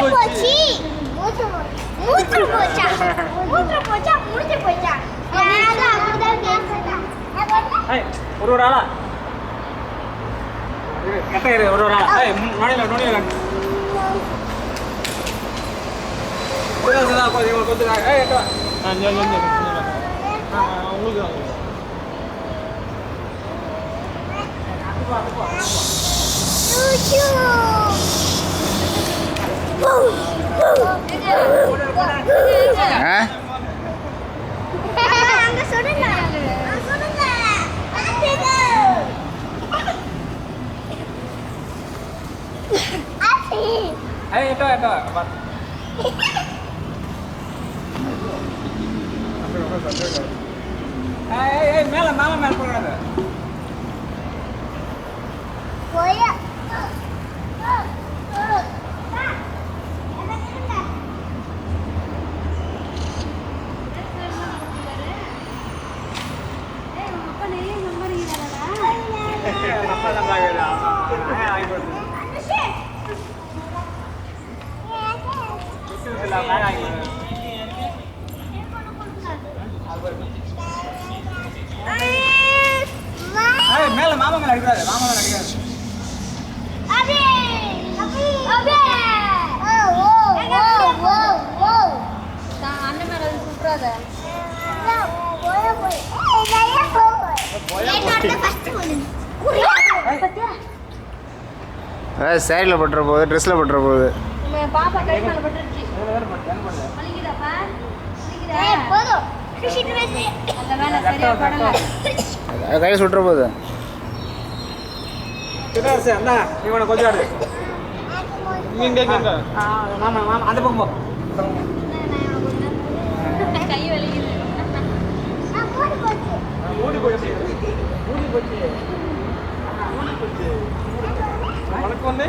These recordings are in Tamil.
போச்சு மூச்சு போச்சா முடிச்சு போச்சா ஒரு ஆளா கட்டை ஒரு ஆளா நோனியில மேல போறாங்க மேல மாமா மேல அடிக்கிறாரு சாரியில் பட்டுற போகுது, ட்ரெஸ்ஸில் பட்டுற போகுது. கையில் சுட்டுற போகுது. இவனை கொஞ்சம் ஆடு மாமா அந்த பக்கம் போ. உனக்கு ஒண்ணு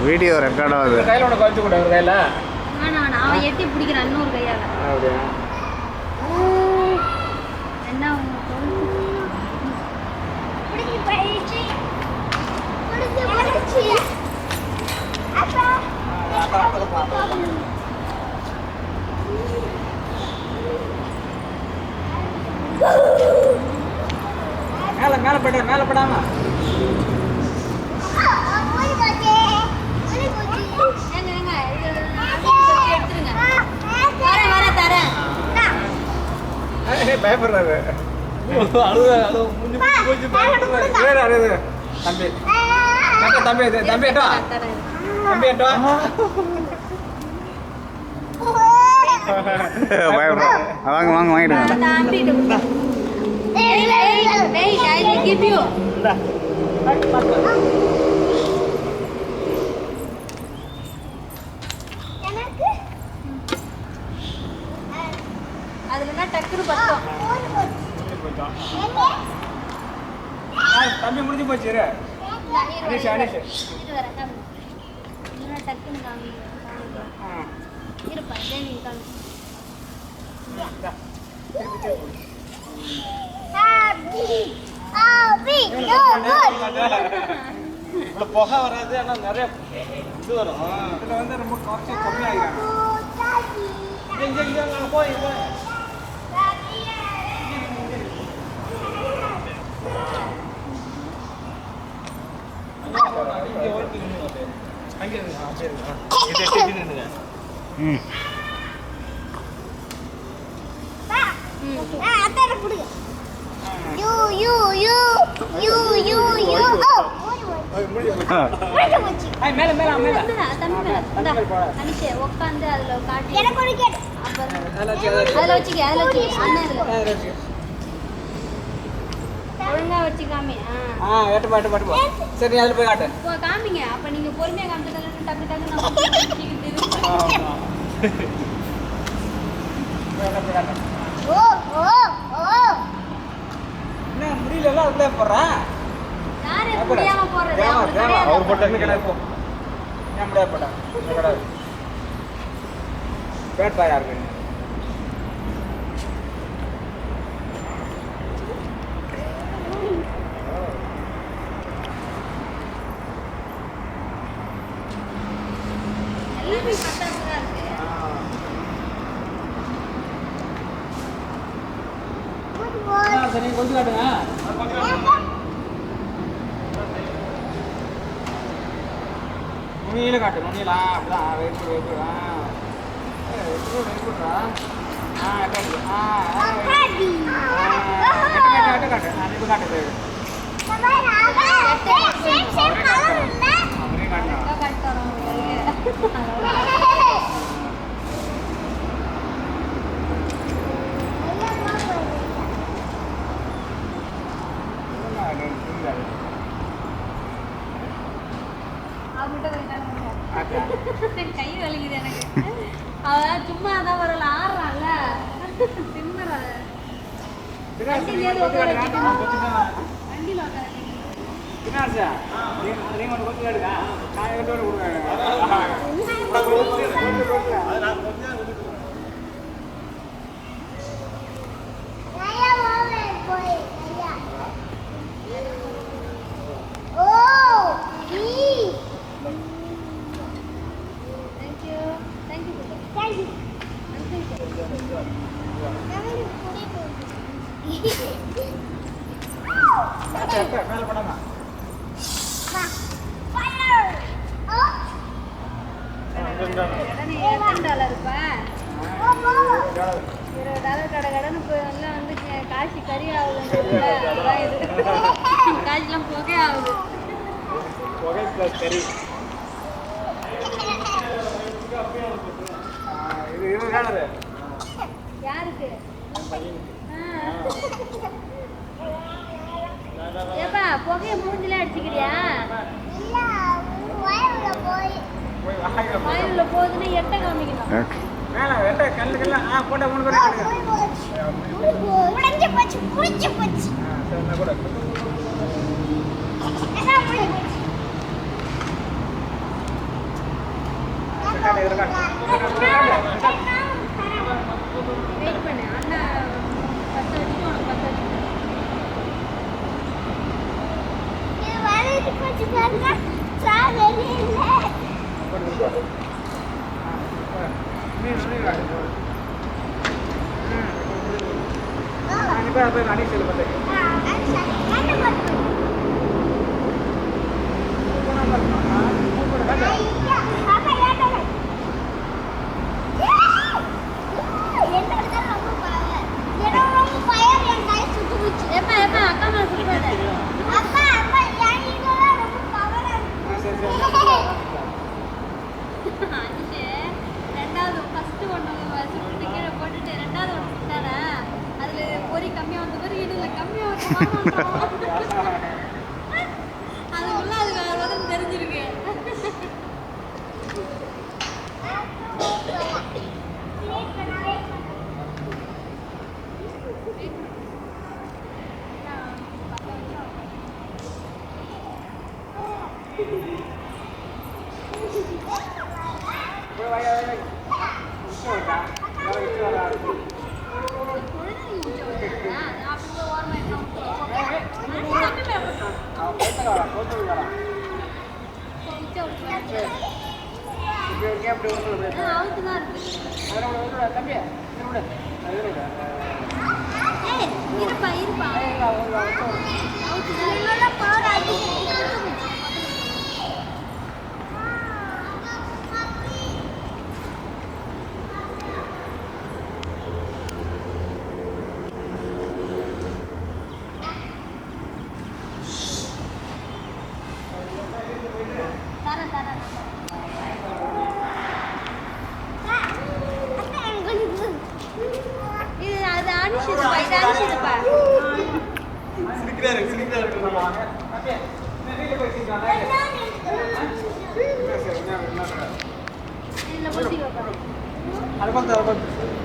வீடியோ ரெக்கார்ட் ஆகுது. கையில் உனக்கு வச்சு கூட ஒரு கையில் அவன் எட்டி பிடிக்கிறான் இன்னொரு கையால. என்ன மேல படாம பயப்படுறாரு. தம்பி வாங்க வாங்கிடுங்க. தம்பி முடிஞ்சு போச்சு. புகை வராது, ஆனால் நிறைய இது வரும். இதில் வந்து ரொம்ப காஸ்ட் கம்மியாகிடும். போய் உட்காந்து அதுல காட்டி அதுல வச்சுக்க ஒழுங்கா வச்சுக்காம சரி அதுல போய் காட்டு காமிங்க. அப்ப நீங்க பொறுமையா காமிச்சதால டக்கு டக்கு என்ன முடியல அதுல போடுறேன். யாரு முடியாம போறது அவர் போட்டு கிடையாது. ஏன் முடியாது போட்டா கிடையாது பேட்டா யாருக்கு எல்லாமே கரெக்டாக தான் இருக்கு. சரி கொஞ்சம் காட்டுங்க நுனியில காட்டு நுனியில அப்படிதான் வெயிட் வெயிட்ரா காட்டு காட்டு அது காட்டு கரெக்டாக தரோம் கை வலிக்குது எனக்கு. அவன் சும்மா தான் வரல ஆடுறான்ல திம்மற வண்டியில உட்கார வண்டியில உட்கார மேல படமா $20 கடை கடைன்னு போய் எல்லாம் வந்து காசு கறி ஆகுது காசுலாம் புகை ஆகுது சரி இது யாருக்கு ஏப்பா புகைய மூஞ்சில அடிச்சுக்கிறியா வாயில போகுதுன்னா எட்ட காமிக்கணும் மேல வெட்ட கல்லு கல்ல போட்டா மூணு பேர் உடைஞ்சு போச்சு புடிச்சு போச்சு சரி கூட வெயிட் பண்ணு அண்ணா 10 வச்சுட்டு உனக்கு 10 வச்சுட்டு இது வரைக்கும் போச்சு பாருங்க சார் வெளியில ஏப்பா ஏப்பா அக்கா மேல சுத்தாத அனிஷே ரெண்டாவது ஃபர்ஸ்ட் ஒன்று சுட்டுட்டு கீழே போட்டுட்டு ரெண்டாவது ஒன்று சுட்டாரா அதில் பொறி கம்மியாக வந்த பிறகு இதில் கம்மியாக வந்து அதுக்குள்ள அது வேறு வந்து தெரிஞ்சிருக்கு இருப்பா இருப்பா இது அது அனுஷிதுப்பா இது அனுஷிதுப்பா சிரிக்கிறாரு இதில் போய் அது பார்த்து